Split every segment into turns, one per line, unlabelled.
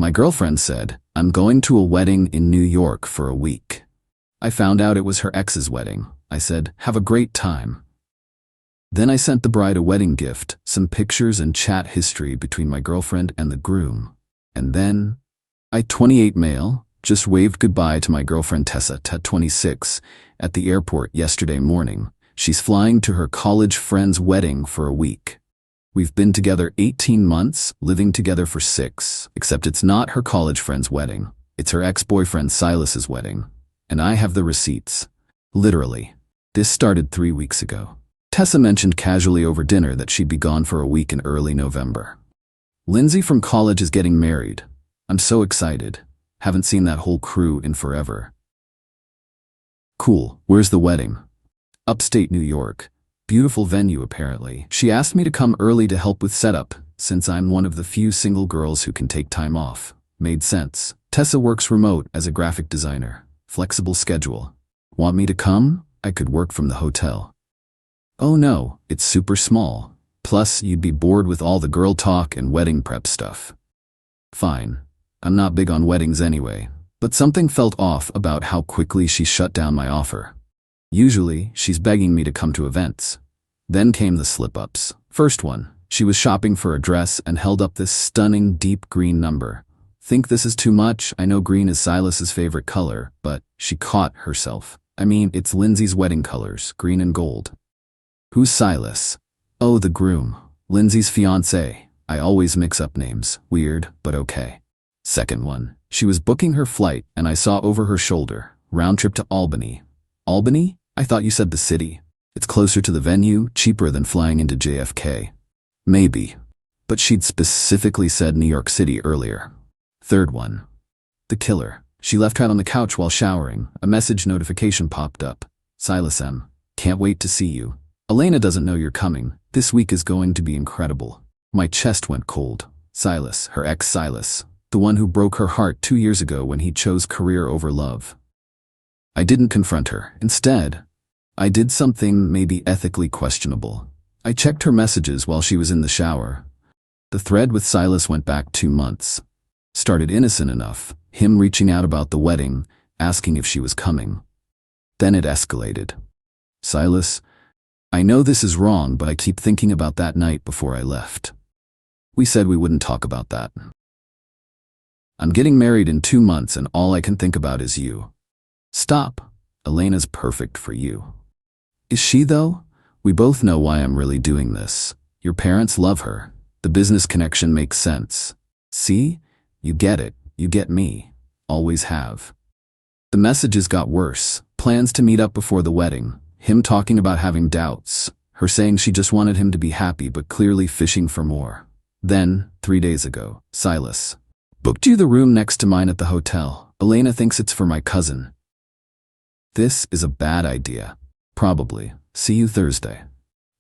My girlfriend said, "I'm going to a wedding in New York for a week." I found out it was her ex's wedding. I said, "Have a great time." Then I sent the bride a wedding gift, some pictures and chat history between my girlfriend and the groom. And then, I, 28 male, just waved goodbye to my girlfriend Tessa, 26, at the airport yesterday morning. She's flying to her college friend's wedding for a week. We've been together 18 months, living together for 6, except it's not her college friend's wedding. It's her ex-boyfriend Silas's wedding. And I have the receipts. Literally. This started 3 weeks ago. Tessa mentioned casually over dinner that she'd be gone for a week in early November. Lindsay from college is getting married. I'm so excited. Haven't seen that whole crew in forever. Cool. Where's the wedding? Upstate New York. Beautiful venue apparently. She asked me to come early to help with setup, since I'm one of the few single girls who can take time off. Made sense. Tessa works remote as a graphic designer. Flexible schedule. Want me to come? I could work from the hotel. Oh no, it's super small. Plus, you'd be bored with all the girl talk and wedding prep stuff. Fine. I'm not big on weddings anyway, but something felt off about how quickly she shut down my offer. Usually, she's begging me to come to events. Then came the slip-ups. First one, she was shopping for a dress and held up this stunning deep green number. Think this is too much? I know green is Silas's favorite color, but she caught herself. I mean, it's Lindsay's wedding colors, green and gold. Who's Silas? Oh, the groom. Lindsay's fiancé. I always mix up names. Weird, but okay. Second one, she was booking her flight and I saw over her shoulder, round trip to Albany. Albany? I thought you said the city. It's closer to the venue, cheaper than flying into JFK. Maybe. But she'd specifically said New York City earlier. Third one. The killer. She left out on the couch while showering. A message notification popped up. Silas M. Can't wait to see you. Elena doesn't know you're coming. This week is going to be incredible. My chest went cold. Silas, her ex Silas. The one who broke her heart 2 years ago when he chose career over love. I didn't confront her. Instead, I did something maybe ethically questionable. I checked her messages while she was in the shower. The thread with Silas went back 2 months. Started innocent enough, him reaching out about the wedding, asking if she was coming. Then it escalated. Silas, I know this is wrong, but I keep thinking about that night before I left. We said we wouldn't talk about that. I'm getting married in 2 months and all I can think about is you. Stop. Elena's perfect for you. Is she though? We both know why I'm really doing this. Your parents love her. The business connection makes sense. See? You get it. You get me. Always have. The messages got worse. Plans to meet up before the wedding. Him talking about having doubts. Her saying she just wanted him to be happy but clearly fishing for more. Then, 3 days ago, Silas. Booked you the room next to mine at the hotel. Elena thinks it's for my cousin. This is a bad idea. Probably. See you Thursday.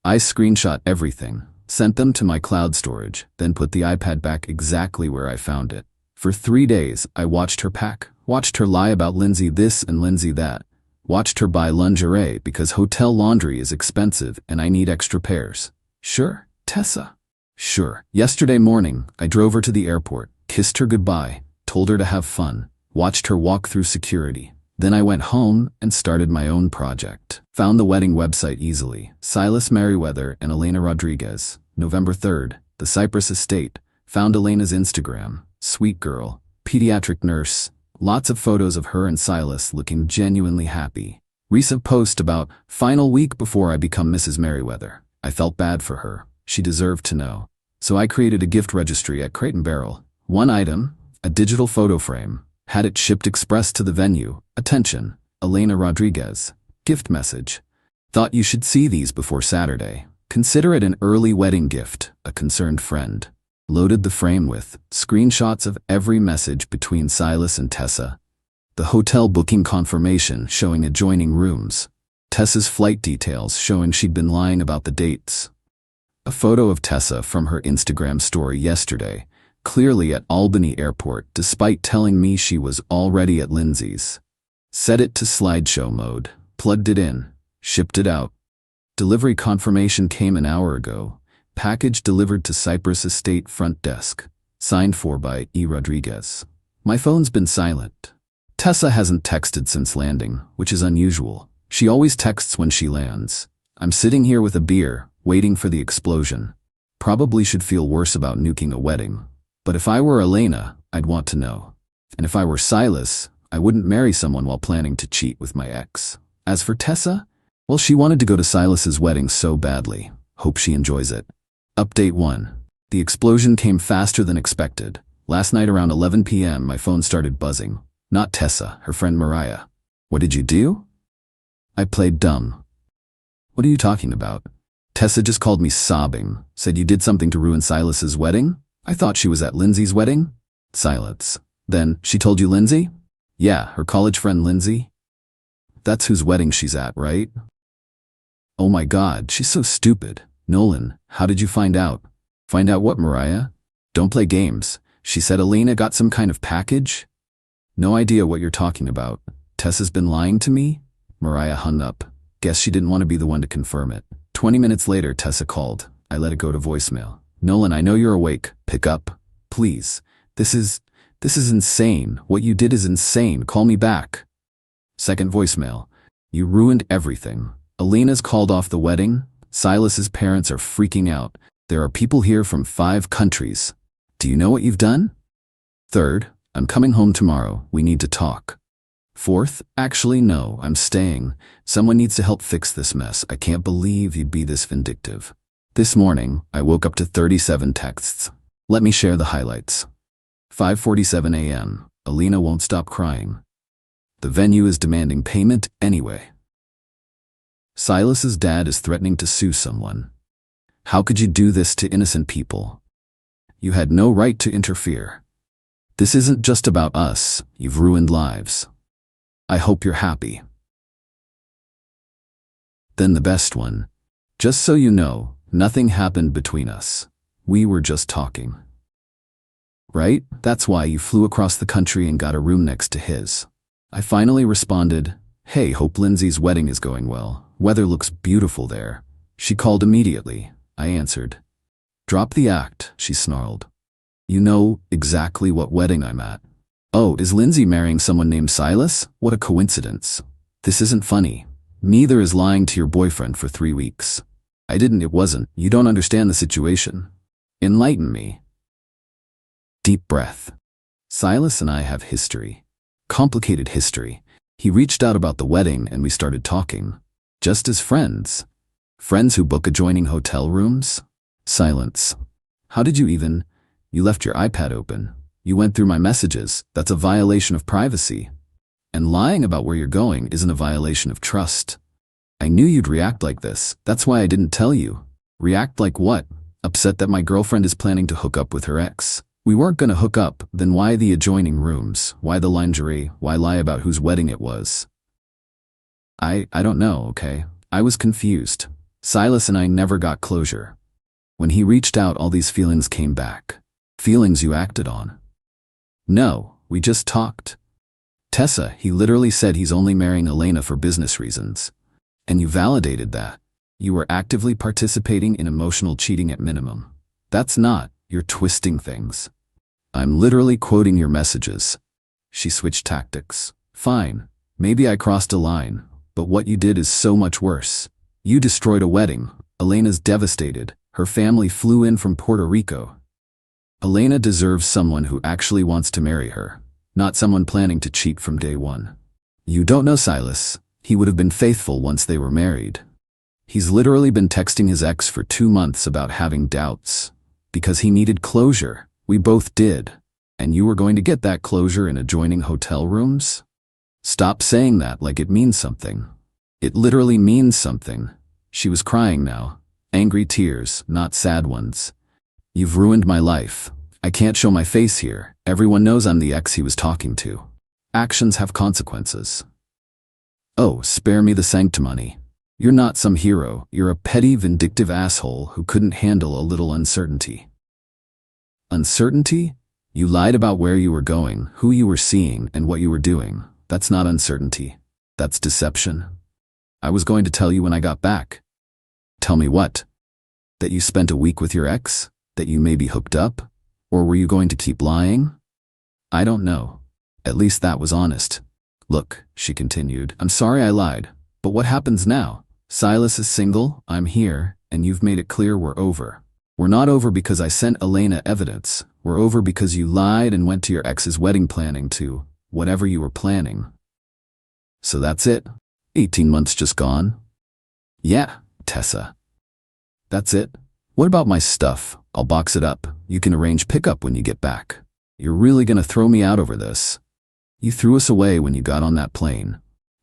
I screenshot everything, sent them to my cloud storage, then put the iPad back exactly where I found it. For 3 days, I watched her pack, watched her lie about Lindsay this and Lindsay that, watched her buy lingerie because hotel laundry is expensive and I need extra pairs. Sure, Tessa. Sure. Yesterday morning, I drove her to the airport, kissed her goodbye, told her to have fun, watched her walk through security. Then I went home and started my own project. Found the wedding website easily. Silas Merriweather and Elena Rodriguez. November 3rd, the Cypress Estate. Found Elena's Instagram. Sweet girl. Pediatric nurse. Lots of photos of her and Silas looking genuinely happy. Recent post about final week before I become Mrs. Merriweather. I felt bad for her. She deserved to know. So I created a gift registry at Crate & Barrel. 1 item, a digital photo frame. Had it shipped express to the venue. Attention, Elena Rodriguez. Gift message. Thought you should see these before Saturday. Consider it an early wedding gift, a concerned friend. Loaded the frame with screenshots of every message between Silas and Tessa. The hotel booking confirmation showing adjoining rooms. Tessa's flight details showing she'd been lying about the dates. A photo of Tessa from her Instagram story yesterday, clearly at Albany Airport despite telling me she was already at Lindsay's. Set it to slideshow mode, plugged it in, shipped it out. Delivery confirmation came an hour ago. Package delivered to Cypress Estate front desk. Signed for by E. Rodriguez. My phone's been silent. Tessa hasn't texted since landing, which is unusual. She always texts when she lands. I'm sitting here with a beer, waiting for the explosion. Probably should feel worse about nuking a wedding. But if I were Elena, I'd want to know. And if I were Silas, I wouldn't marry someone while planning to cheat with my ex. As for Tessa, well, she wanted to go to Silas's wedding so badly. Hope she enjoys it. Update 1. The explosion came faster than expected. Last night around 11 p.m. my phone started buzzing. Not Tessa, her friend Mariah. What did you do? I played dumb. What are you talking about? Tessa just called me sobbing, said you did something to ruin Silas's wedding? I thought she was at Lindsay's wedding? Silence. Then, she told you Lindsay? Yeah, her college friend Lindsay. That's whose wedding she's at, right? Oh my God, she's so stupid. Nolan, how did you find out? Find out what, Mariah? Don't play games. She said Elena got some kind of package? No idea what you're talking about. Tessa's been lying to me? Mariah hung up. Guess she didn't want to be the one to confirm it. 20 minutes later, Tessa called. I let it go to voicemail. Nolan, I know you're awake. Pick up. Please. This is insane. What you did is insane. Call me back. Second voicemail. You ruined everything. Elena's called off the wedding. Silas's parents are freaking out. There are people here from 5 countries. Do you know what you've done? Third, I'm coming home tomorrow. We need to talk. Fourth, actually no, I'm staying. Someone needs to help fix this mess. I can't believe you'd be this vindictive. This morning, I woke up to 37 texts. Let me share the highlights. 5:47 a.m. Elena won't stop crying. The venue is demanding payment anyway. Silas's dad is threatening to sue someone. How could you do this to innocent people? You had no right to interfere. This isn't just about us. You've ruined lives. I hope you're happy. Then the best one. Just so you know, nothing happened between us. We were just talking. Right? That's why you flew across the country and got a room next to his. I finally responded, hey, hope Lindsay's wedding is going well. Weather looks beautiful there. She called immediately. I answered. Drop the act, she snarled. You know exactly what wedding I'm at. Oh, is Lindsay marrying someone named Silas? What a coincidence. This isn't funny. Neither is lying to your boyfriend for 3 weeks. It wasn't. You don't understand the situation. Enlighten me. Deep breath. Silas and I have history. Complicated history. He reached out about the wedding and we started talking. Just as friends. Friends who book adjoining hotel rooms? Silence. How did you even? You left your iPad open. You went through my messages. That's a violation of privacy. And lying about where you're going isn't a violation of trust. I knew you'd react like this. That's why I didn't tell you. React like what? Upset that my girlfriend is planning to hook up with her ex. We weren't gonna hook up, then why the adjoining rooms? Why the lingerie? Why lie about whose wedding it was? I don't know, okay? I was confused. Silas and I never got closure. When he reached out, all these feelings came back. Feelings you acted on. No, we just talked. Tessa, he literally said he's only marrying Elena for business reasons. And you validated that. You were actively participating in emotional cheating at minimum. That's not, you're twisting things. I'm literally quoting your messages. She switched tactics. Fine, maybe I crossed a line, but what you did is so much worse. You destroyed a wedding. Elena's devastated. Her family flew in from Puerto Rico. Elena deserves someone who actually wants to marry her, not someone planning to cheat from day one. You don't know Silas. He would have been faithful once they were married. He's literally been texting his ex for 2 months about having doubts. Because he needed closure. We both did. And you were going to get that closure in adjoining hotel rooms? Stop saying that like it means something. It literally means something. She was crying now. Angry tears, not sad ones. You've ruined my life. I can't show my face here. Everyone knows I'm the ex he was talking to. Actions have consequences. Oh, spare me the sanctimony. You're not some hero. You're a petty, vindictive asshole who couldn't handle a little uncertainty. Uncertainty? You lied about where you were going, who you were seeing, and what you were doing. That's not uncertainty. That's deception. I was going to tell you when I got back. Tell me what? That you spent a week with your ex? That you maybe hooked up? Or were you going to keep lying? I don't know. At least that was honest. Look, she continued, I'm sorry I lied, but what happens now? Silas is single, I'm here, and you've made it clear we're over. We're not over because I sent Elena evidence. We're over because you lied and went to your ex's wedding planning to whatever you were planning. So that's it? 18 months just gone? Yeah, Tessa. That's it? What about my stuff? I'll box it up. You can arrange pickup when you get back. You're really gonna throw me out over this? You threw us away when you got on that plane.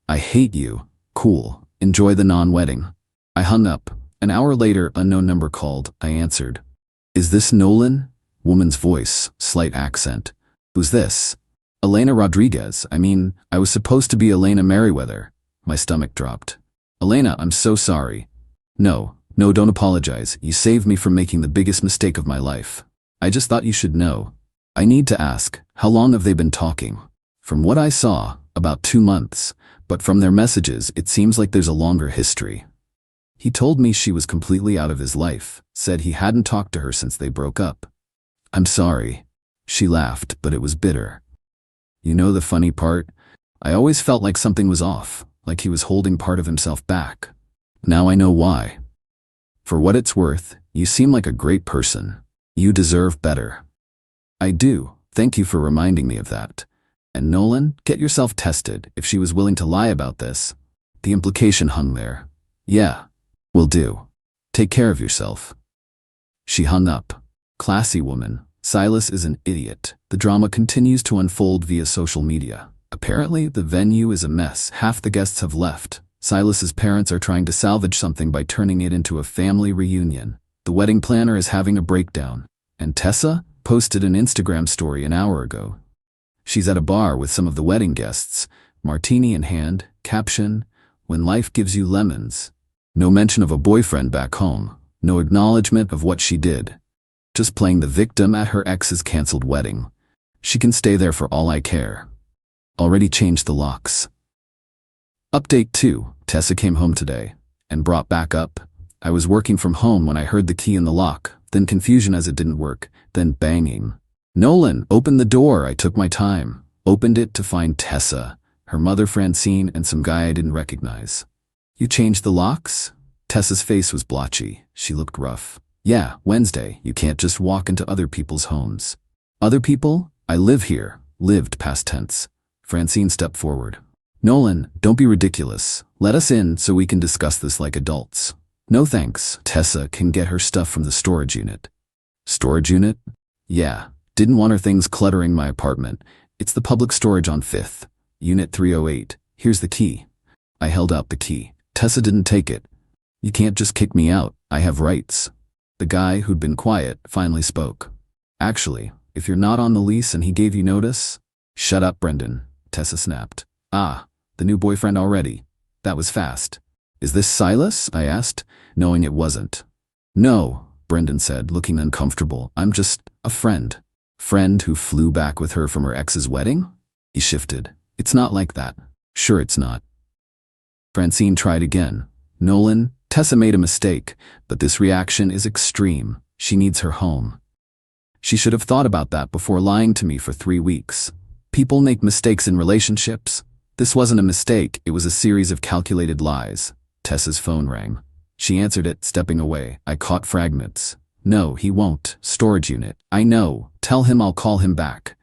I hate you. Cool. Enjoy the non-wedding. I hung up. An hour later, unknown number called. I answered. Is this Nolan? Woman's voice, slight accent. Who's this? Elena Rodriguez. I was supposed to be Elena Merriweather. My stomach dropped. Elena, I'm so sorry. No, don't apologize. You saved me from making the biggest mistake of my life. I just thought you should know. I need to ask, how long have they been talking? From what I saw, about 2 months, but from their messages, it seems like there's a longer history. He told me she was completely out of his life, said he hadn't talked to her since they broke up. I'm sorry. She laughed, but it was bitter. You know the funny part? I always felt like something was off, like he was holding part of himself back. Now I know why. For what it's worth, you seem like a great person. You deserve better. I do. Thank you for reminding me of that. And Nolan, get yourself tested if she was willing to lie about this. The implication hung there. Yeah, will do. Take care of yourself. She hung up. Classy woman. Silas is an idiot. The drama continues to unfold via social media. Apparently, the venue is a mess. Half the guests have left. Silas's parents are trying to salvage something by turning it into a family reunion. The wedding planner is having a breakdown. And Tessa posted an Instagram story an hour ago. She's at a bar with some of the wedding guests, martini in hand, caption, when life gives you lemons. No mention of a boyfriend back home, no acknowledgement of what she did. Just playing the victim at her ex's canceled wedding. She can stay there for all I care. Already changed the locks. Update 2. Tessa came home today and brought back up. I was working from home when I heard the key in the lock, then confusion as it didn't work, then banging. Nolan, open the door. I took my time. Opened it to find Tessa, her mother Francine, and some guy I didn't recognize. You changed the locks? Tessa's face was blotchy. She looked rough. Yeah, Wednesday. You can't just walk into other people's homes. Other people? I live here. Lived past tense. Francine stepped forward. Nolan, don't be ridiculous. Let us in so we can discuss this like adults. No thanks. Tessa can get her stuff from the storage unit. Storage unit? Yeah. Didn't want her things cluttering my apartment. It's the public storage on 5th. Unit 308. Here's the key. I held out the key. Tessa didn't take it. You can't just kick me out. I have rights. The guy who'd been quiet finally spoke. Actually, if you're not on the lease and he gave you notice... Shut up, Brendan. Tessa snapped. Ah, the new boyfriend already. That was fast. Is this Silas? I asked, knowing it wasn't. No, Brendan said, looking uncomfortable. I'm just a friend. Friend who flew back with her from her ex's wedding? He shifted. It's not like that. Sure it's not. Francine tried again. Nolan, Tessa made a mistake, but this reaction is extreme. She needs her home. She should have thought about that before lying to me for 3 weeks. People make mistakes in relationships. This wasn't a mistake, it was a series of calculated lies. Tessa's phone rang. She answered it, stepping away. I caught fragments. No, he won't. Storage unit. I know. Tell him I'll call him back.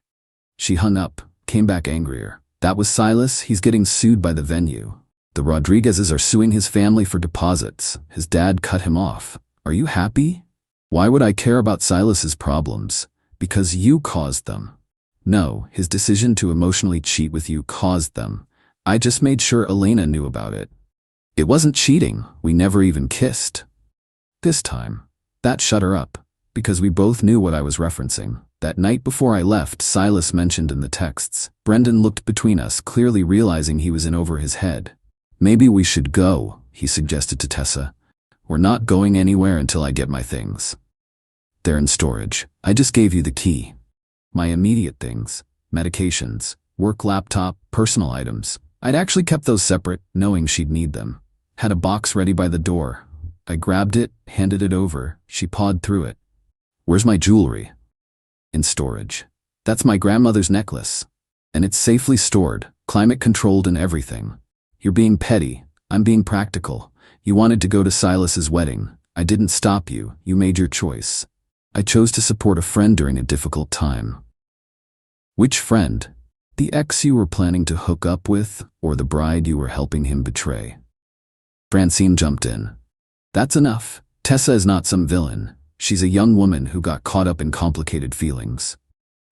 She hung up, came back angrier. That was Silas. He's getting sued by the venue. The Rodriguezes are suing his family for deposits. His dad cut him off. Are you happy? Why would I care about Silas's problems? Because you caused them. No, his decision to emotionally cheat with you caused them. I just made sure Elena knew about it. It wasn't cheating. We never even kissed. This time. That shut her up, because we both knew what I was referencing. That night before I left, Silas mentioned in the texts. Brendan looked between us, clearly realizing he was in over his head. Maybe we should go, he suggested to Tessa. We're not going anywhere until I get my things. They're in storage. I just gave you the key. My immediate things, medications, work laptop, personal items. I'd actually kept those separate, knowing she'd need them. Had a box ready by the door. I grabbed it, handed it over. She pawed through it. Where's my jewelry? In storage. That's my grandmother's necklace. And it's safely stored, climate controlled and everything. You're being petty. I'm being practical. You wanted to go to Silas's wedding. I didn't stop you. You made your choice. I chose to support a friend during a difficult time. Which friend? The ex you were planning to hook up with, or the bride you were helping him betray? Francine jumped in. That's enough. Tessa is not some villain. She's a young woman who got caught up in complicated feelings.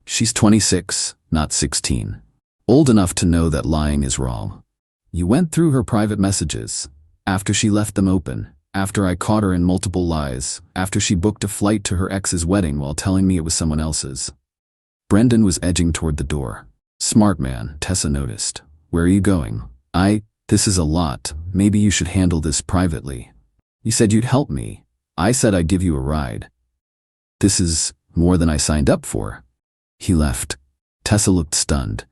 She's 26, not 16. Old enough to know that lying is wrong. You went through her private messages. After she left them open. After I caught her in multiple lies. After she booked a flight to her ex's wedding while telling me it was someone else's. Brendan was edging toward the door. Smart man, Tessa noticed. Where are you going? This is a lot. Maybe you should handle this privately. You said you'd help me. I said I'd give you a ride. This is more than I signed up for. He left. Tessa looked stunned.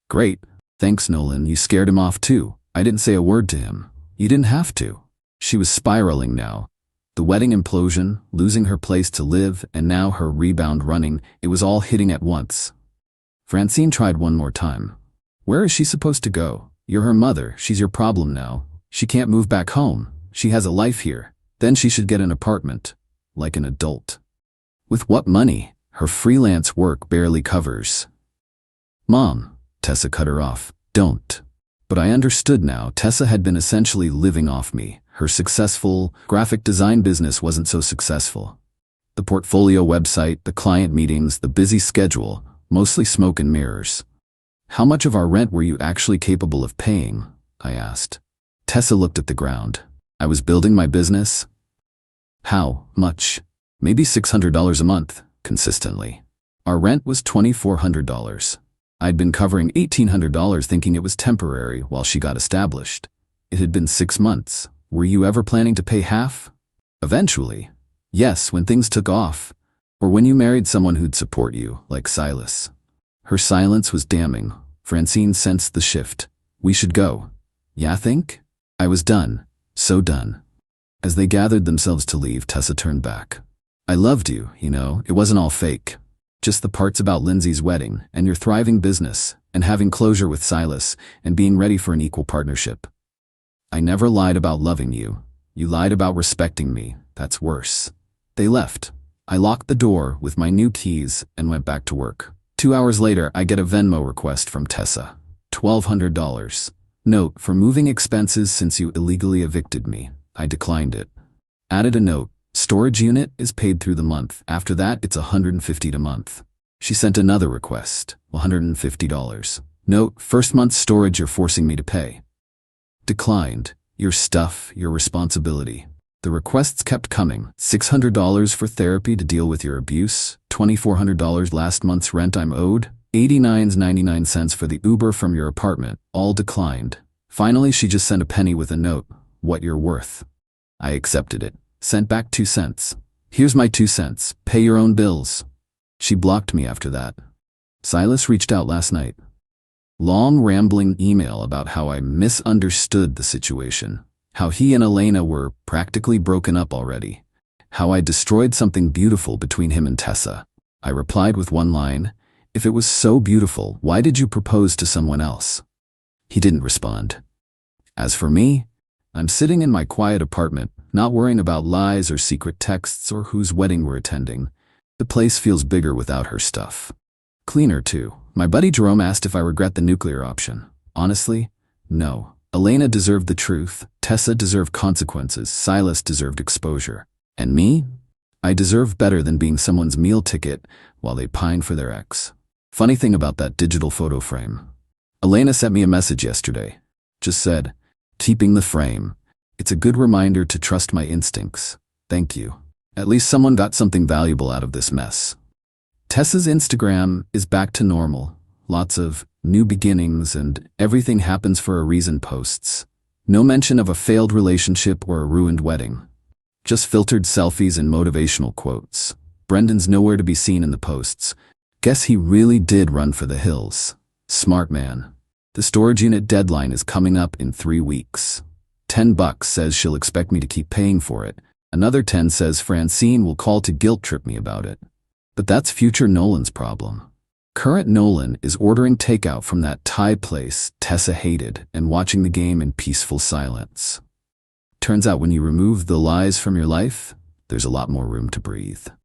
Great. Thanks, Nolan. You scared him off too. I didn't say a word to him. You didn't have to. She was spiraling now. The wedding implosion, losing her place to live, and now her rebound running, it was all hitting at once. Francine tried one more time. Where is she supposed to go? You're her mother. She's your problem now. She can't move back home. She has a life here. Then she should get an apartment. Like an adult. With what money? Her freelance work barely covers. Mom, Tessa cut her off. Don't. But I understood now. Tessa had been essentially living off me. Her successful graphic design business wasn't so successful. The portfolio website, the client meetings, the busy schedule, mostly smoke and mirrors. How much of our rent were you actually capable of paying? I asked. Tessa looked at the ground. I was building my business. How much? Maybe $600 a month, consistently. Our rent was $2,400. I'd been covering $1,800 thinking it was temporary while she got established. It had been 6 months. Were you ever planning to pay half? Eventually. Yes, when things took off. Or when you married someone who'd support you, like Silas. Her silence was damning. Francine sensed the shift. We should go. Yeah, think? I was done. So done. As they gathered themselves to leave, Tessa turned back. I loved you, you know. It wasn't all fake. Just the parts about Lindsay's wedding, and your thriving business, and having closure with Silas, and being ready for an equal partnership. I never lied about loving you. You lied about respecting me. That's worse. They left. I locked the door with my new keys and went back to work. 2 hours later, I get a Venmo request from Tessa. $1,200. Note, for moving expenses since you illegally evicted me. I declined it. Added a note. Storage unit is paid through the month. After that, it's $150 a month. She sent another request. $150. Note, first month's storage you're forcing me to pay. Declined. Your stuff, your responsibility. The requests kept coming. $600 for therapy to deal with your abuse. $2,400 last month's rent I'm owed. 89.99 cents for the Uber from your apartment. All declined. Finally, she just sent a penny with a note. What you're worth. I accepted it. Sent back 2 cents. Here's my 2 cents. Pay your own bills. She blocked me after that. Silas reached out last night. Long rambling email about how I misunderstood the situation. How he and Elena were practically broken up already. How I destroyed something beautiful between him and Tessa. I replied with one line. If it was so beautiful, why did you propose to someone else? He didn't respond. As for me, I'm sitting in my quiet apartment, not worrying about lies or secret texts or whose wedding we're attending. The place feels bigger without her stuff. Cleaner, too. My buddy Jerome asked if I regret the nuclear option. Honestly, no. Elena deserved the truth. Tessa deserved consequences. Silas deserved exposure. And me? I deserve better than being someone's meal ticket while they pine for their ex. Funny thing about that digital photo frame. Elena sent me a message yesterday. Just said, keeping the frame. It's a good reminder to trust my instincts. Thank you. At least someone got something valuable out of this mess. Tessa's Instagram is back to normal. Lots of new beginnings and everything happens for a reason posts. No mention of a failed relationship or a ruined wedding. Just filtered selfies and motivational quotes. Brendan's nowhere to be seen in the posts. Guess he really did run for the hills. Smart man. The storage unit deadline is coming up in 3 weeks. $10 says she'll expect me to keep paying for it. Another 10 says Francine will call to guilt trip me about it. But that's future Nolan's problem. Current Nolan is ordering takeout from that Thai place Tessa hated and watching the game in peaceful silence. Turns out when you remove the lies from your life, there's a lot more room to breathe.